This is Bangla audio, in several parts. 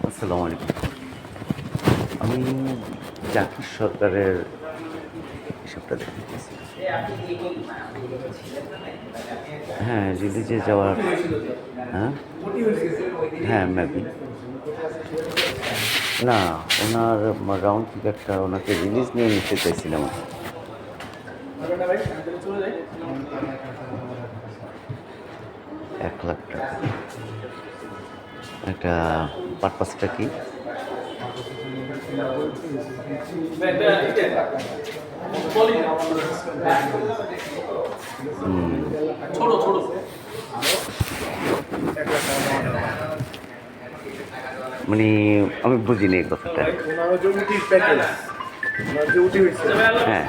আসসালামু আলাইকুম। আমি জাকির সরকারের হিসাবটা দেখতে চাইছি। হ্যাঁ, রিলিজে যাওয়ার। হ্যাঁ, হ্যাঁ, মেবি। না, ওনার রাউন্ড ফিগারটা ওনাকে রিলিজ নিয়ে নিতে চাইছিলাম। 1,00,000 টাকা। একটা পারপাসটা কি? মানে আমি বুঝিনি এই কথাটা। হ্যাঁ,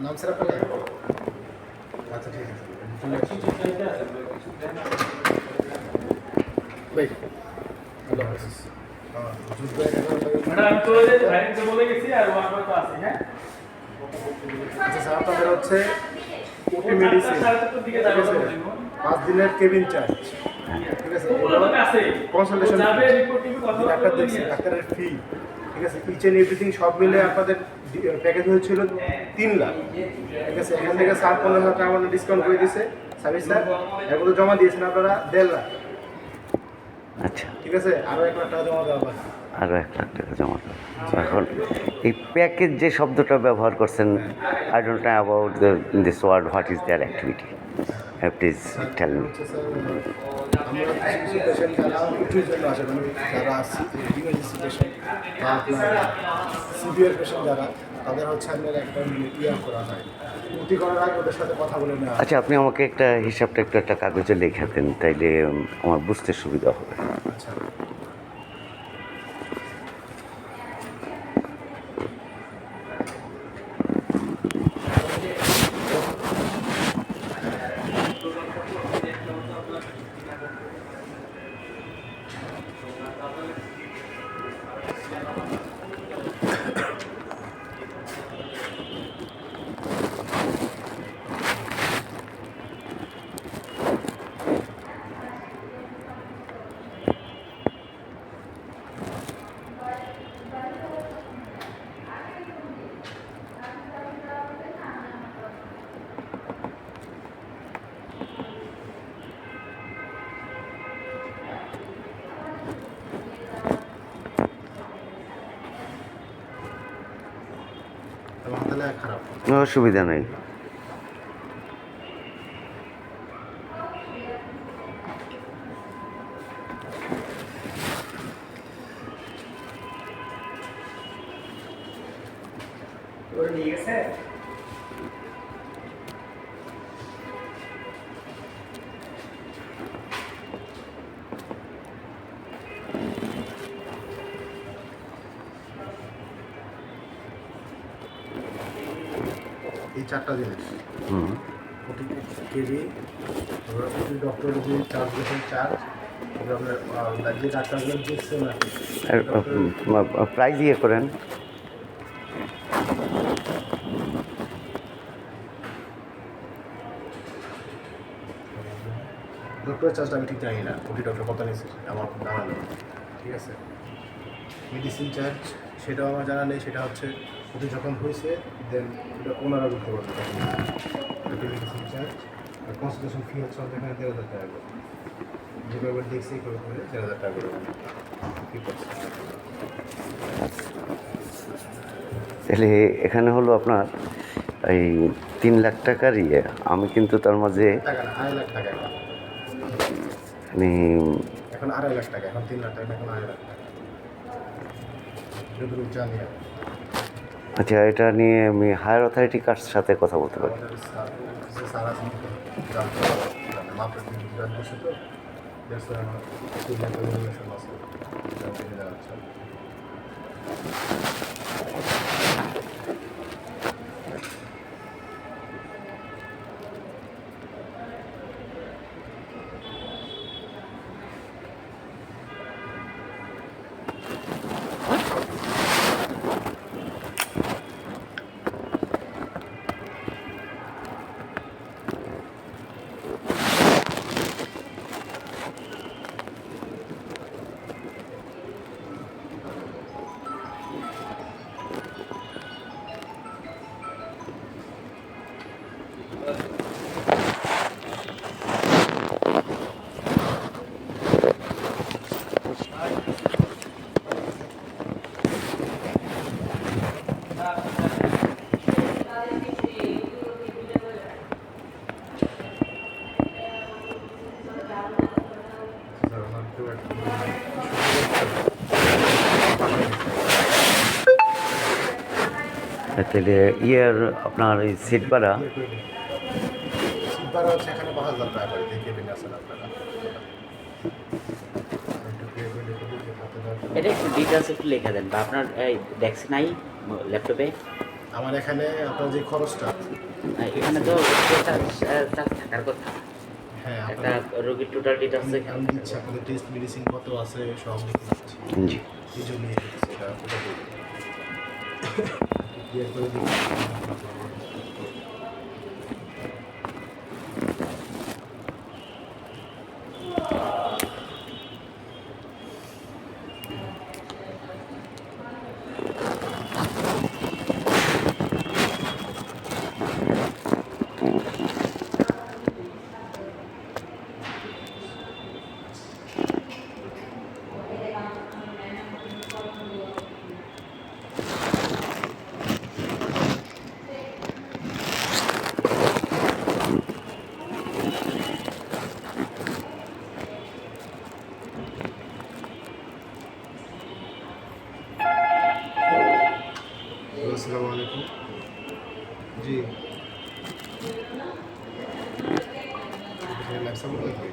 নাম স্যার আপনার? আচ্ছা ঠিক আছে ভাই, আল্লাহ হাফেজ। আচ্ছা স্যার, আপনাদের হচ্ছে ওটি মেডিসিন 5 দিনের কেবিন চার্জ, ঠিক আছে, কনসালটেশন ডাক্তার দেখছি, ডাক্তারের ফি, ঠিক আছে, ইচ অ্যান্ড এভরিথিং সব মিলে আপনাদের প্যাকেজ হয়েছিল 3 লাখ, ঠিক আছে। এখান থেকে স্যার 15,000 টাকা আমাদের ডিসকাউন্ট করে দিয়েছে সার্ভিস স্যার, এর মধ্যে জমা দিয়েছেন আপনারা 1.5 লাখ। আচ্ছা, ঠিক আছে, আরও 1 লাখ টাকা জমা দেওয়া বাকি। আরও 1,00,000 টাকা জমা দেবো। এখন এই প্যাকেজ যে শব্দটা ব্যবহার করছেন, I don't know about this word, what is there activity, please tell me. আমরা কিছু কিছু পেশেন্ট যারা উঠির জন্য আসে, মানে যারা ইমার্জেন্সি পেশেন্ট বা আপনার সিভিয়ার পেশেন্ট যারা, তাদের হচ্ছে আপনার একটা করা হয়, উঠি করার আগে ওদের সাথে কথা বলে নেওয়া। আচ্ছা, আপনি আমাকে একটা হিসাবটা একটু একটা কাগজে লিখে দেন, তাইলে আমার বুঝতে সুবিধা হবে। আচ্ছা, তাহলে খারাপ কোনো অসুবিধা নেই। নিয়ে গেছে। এই 4টা জিনিস, ওটি কেবি, ওটি ডক্টর যদি চার্জ দিয়েছেন চার্জ, আপনার যে ডাক্তারগুলো দেখছেন আর কি, প্রাইজ ইয়ে করেন। ডক্টরের চার্জটা আমি ঠিক জানি না, ওটি ডক্টর কত নিয়েছে আমার জানা নেই, ঠিক আছে। মেডিসিন চার্জ সেটাও আমার জানা নেই, সেটা হচ্ছে ওটি যখন হয়েছে দেন ওটা ওনারা বুঝতে পারবে। মেডিসিন চার্জ আর কনসালটেশন ফি হচ্ছে আমাদের এখানে 1,500 টাকা করে, যেভাবে দেখছি এইভাবে করে 1,500 টাকা করে ফি করছে। তাহলে এখানে হলো আপনার এই 3 লাখ টাকার ইয়ে। আমি কিন্তু তার মাঝে টাকা না, 2.5 লাখ টাকা মানে এখন 2.5 লাখ টাকা, এখন 3 লাখ টাকা, এখন 2.5 লাখ টাকা, যতটুকু জানি। আচ্ছা, এটা নিয়ে আমি হায়ার অথরিটি কার সাথে কথা বলতে পারি? আমাদের স্যার আছেন তো, জানতে জানে মাত্র জয়েন করছে তো দেখছে আমার সিনিয়র রিলেশন আছে জানতে জানাচ্ছে। তাহলে আপনার এই সিট ভাড়া সিট ভাড়া হচ্ছে এখানে 5,000 টাকা করে দিয়ে কেবিনে আছেন আপনারা। এটা একটু ডিটেলস একটু লিখে দেন বা আপনার এই ডেস্ক নাই ল্যাপটপে? আমার এখানে আপনার যে খরচটা, এখানে তো চার্জ থাকার কথা। হ্যাঁ একটা রোগীর টোটাল ডিটেলস আমি দিচ্ছি আপনাদের টেস্ট মেডিসিন কত আছে সব লিখে দিচ্ছি। জি। এই জন্য এটা ক্লিয়ার করে দিচ্ছি। আসসালামু আলাইকুম। জি লাইভ সাপোর্ট লাগবে।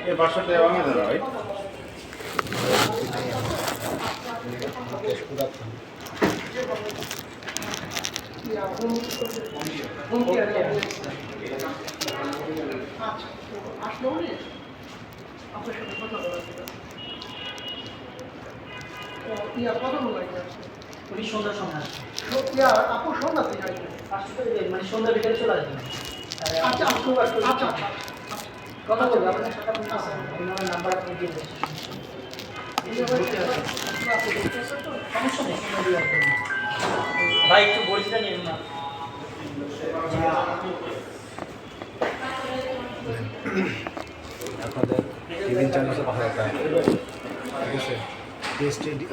ये बासाটা এমন না রাইট উনি সন্ধ্যার সময় আসবে। আপু সন্ধ্যা থেকে আসবে। আসতে মানে সন্ধ্যা বিকেলে চলে আসবে। আচ্ছা আচ্ছা কথা বলবো আপনার সাথে আপনি আসেন ওনার নাম্বার আপনি দিয়ে দেবেন। সমস্যা নেই সময় দিয়ে আসবেন। ভাই একটু বইটা নিন না। আপনাদের কেবিন চার্জ হচ্ছে 5,000 টাকা, ঠিক আছে।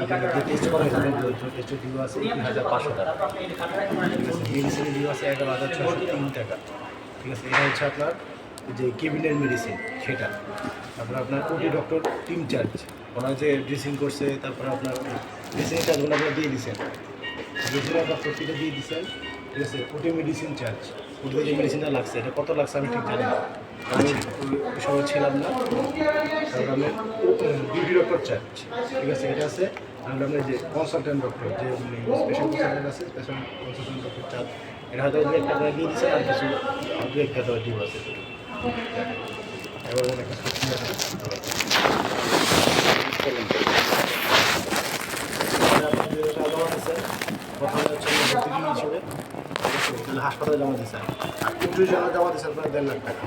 আপনাদের যে টেস্ট করা হয়েছে টেস্টের ডিউ আছে 3,500 টাকা, ঠিক আছে। মেডিসিনের ডিউ আছে 11,603 টাকা, ঠিক আছে। এটা হচ্ছে আপনার যে কেবিনের মেডিসিন সেটা। তারপরে আপনার ওটি ডক্টর টিম চার্জ, ওনার যে ড্রেসিং করছে, তারপরে আপনার ড্রেসিং চার্জগুলো আপনার দিয়ে দিচ্ছেন, ড্রেসিং আপনার প্রত্যেকটা দিয়ে দিচ্ছেন, ঠিক আছে। ওটি মেডিসিন চার্জ, ওটিতে যে মেডিসিনটা লাগছে এটা কত লাগছে আমি ঠিক জানি না, আমি ওই সময় ছিলাম না। তারপরে আপনার বিবি ডক্টর চার্জ, ঠিক আছে, এটা আছে। তাহলে আপনার যে কনসালটেন্ট ডক্টর, যে স্পেশাল কনসালটেন্ট আছে, স্পেশাল কনসালটেন্ট ডক্টর চার্জ, এটা হয়তো 2-1 টাকা দিয়ে দিচ্ছেন, আর কিছু 2-1 টাকা ডিউ আছে। এবার মনে একটা সত্যি আছে। আপনি যে টাকা জমা দিচ্ছেন, প্রথমে হচ্ছে ভর্তি হিসেবে তাহলে হাসপাতালে জমা দিচ্ছেন, আর টিউশনে জমা দিচ্ছেন প্রায় 1.5 লাখ টাকা।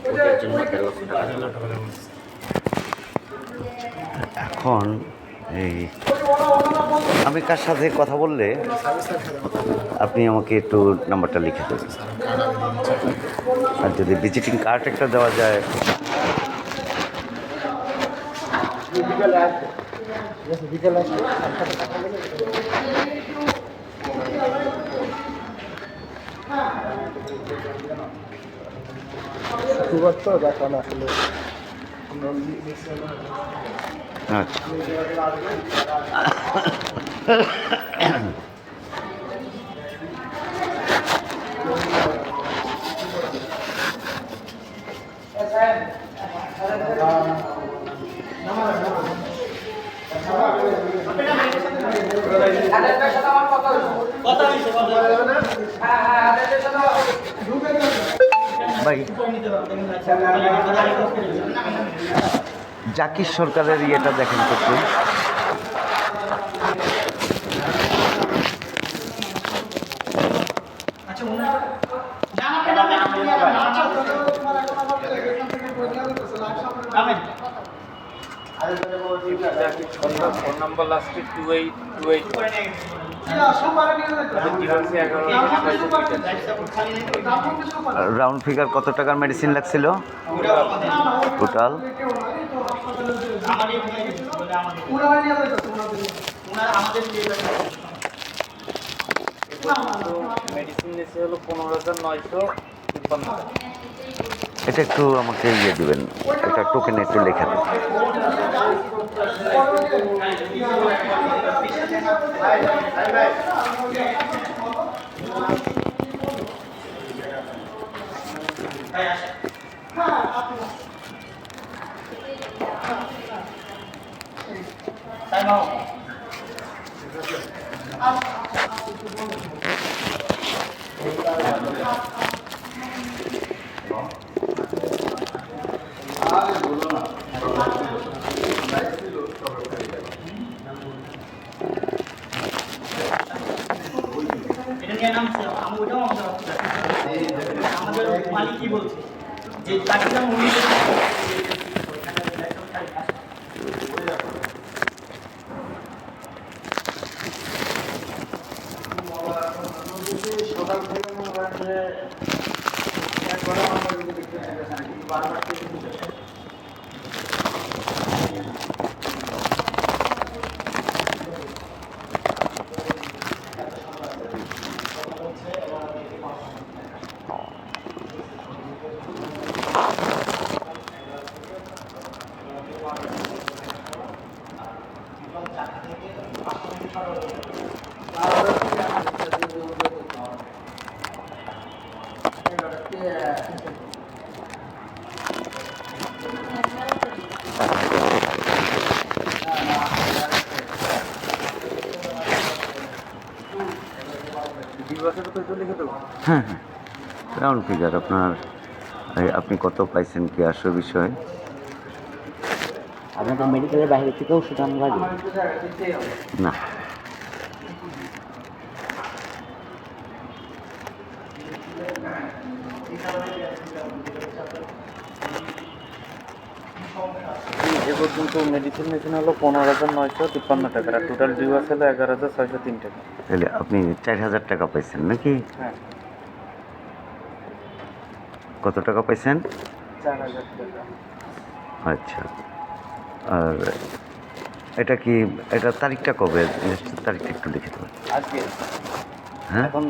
ওটার জন্য 1.5 লক্ষ টাকা। 1.5 লাখ টাকা জমা দিচ্ছেন। এখন এই আমি কার সাথে কথা বললে সার্ভিসের সাথে কথা বলুন। আপনি আমাকে একটু নাম্বারটা লিখে দেবেন, স্যার কার্ড আমি দিচ্ছি আপনাকে। আর যদি ভিজিটিং কার্ড একটা দেওয়া যায়। বিকেলে আসবে, ঠিক আছে, বিকেলে আসবে। শুক্রবার তো দেখানো আসলে আচ্ছা, ভাই জাকির সরকারের ইয়েটা দেখেন তো একটু। ফোন নাম্বার লাস্টে 2828 রাউন্ড ফিগার কত টাকার মেডিসিন লাগছিল টোটাল? মেডিসিন নিয়েছে হলো 15,953 টাকা। এটা একটু আমাকে ইয়ে দেবেন, এটা টোকেনে একটু লেখা দেবেন। এটা নিয়ে নামছে আমি ওইটাও আমাদের মালিক কি বলছে যে চাকরিটা উনি সকাল থেকে মনে করেন যে একবার আমরা যদি দেখতে বারবার হ্যাঁ, রাউন্ড ফিগার আপনার আপনি কত পাইছেন কি আসল বিষয়? আপনাদের মেডিকেলের বাইরে থেকে ওষুধ আনা লাগে? না, এ পর্যন্ত মেডিসিন নিয়েছেন হলো 15,953 টাকা, আর টোটাল ডিউ আছে হলো 11,603 টাকা। তাহলে আপনি 4,000 টাকা পাইছেন নাকি? হ্যাঁ, কত টাকা পাইছেন? 4,000 টাকা। আচ্ছা, আর এটা কি, এটা তারিখটা কবে? তারিখটা একটু লিখে দেবেন। আজকে হ্যাঁ, এখন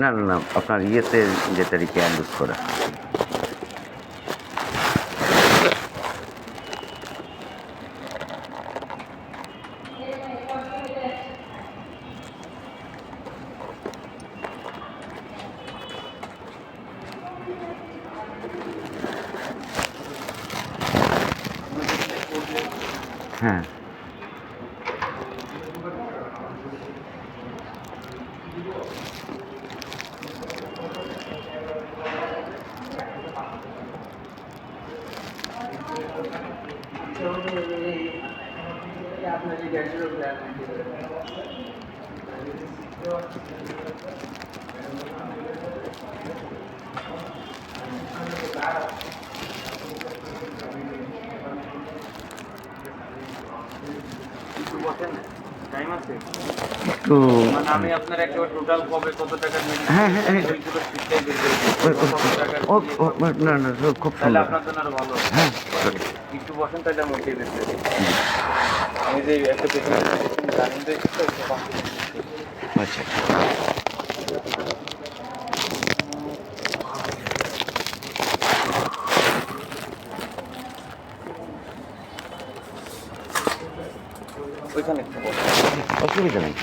না না না, আপনার ইয়েতে যে তারিখে অ্যান্ডুজ করা। হ্যাঁ, আপনার এই গ্যাসের উপরে একটু বসেন, টাইম আছে? একটু মানে আমি আপনার একেবারে টোটাল কবে কত টাকার হ্যাঁ, হ্যাঁ, হ্যাঁ। ওইগুলো ঠিকঠাক বের করে দিচ্ছি। কত টাকার ও কি ও, হবে। না না খুব তাহলে সুন্দর। আপনার জন্য আরো ভালো হবে। হ্যাঁ একটু বসেন, তাহলে আমি ওইটাই বের করে দিচ্ছি। আমি যে একটা পেছনে জানিয়ে দিয়েছি তো, একটু কমপ্লিট আচ্ছা ওইখানে একটু বসেন। অসুবিধা নেই।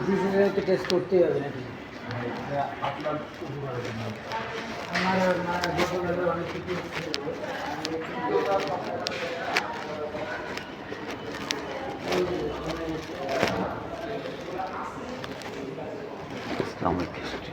ডিজিটালকে টেস্ট করতেই হবে নাকি আমার দোকানে অনেক কিছু ইসলামিক হিস্ট্রি।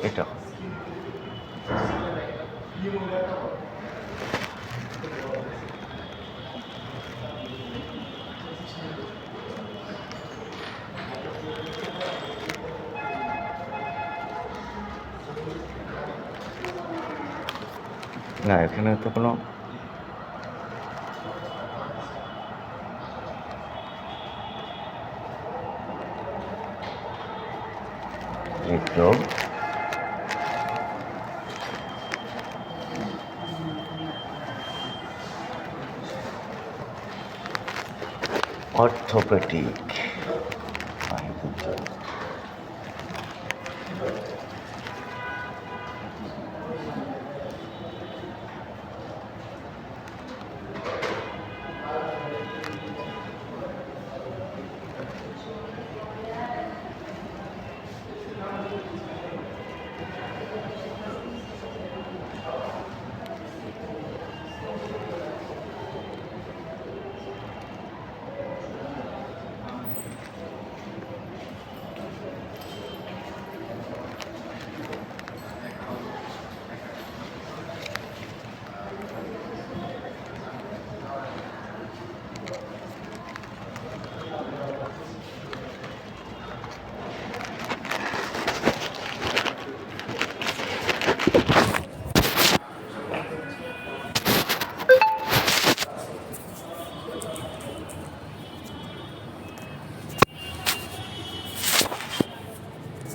এটা না, এখানে তো কোনো বিপ্লব অর্থোপেডিক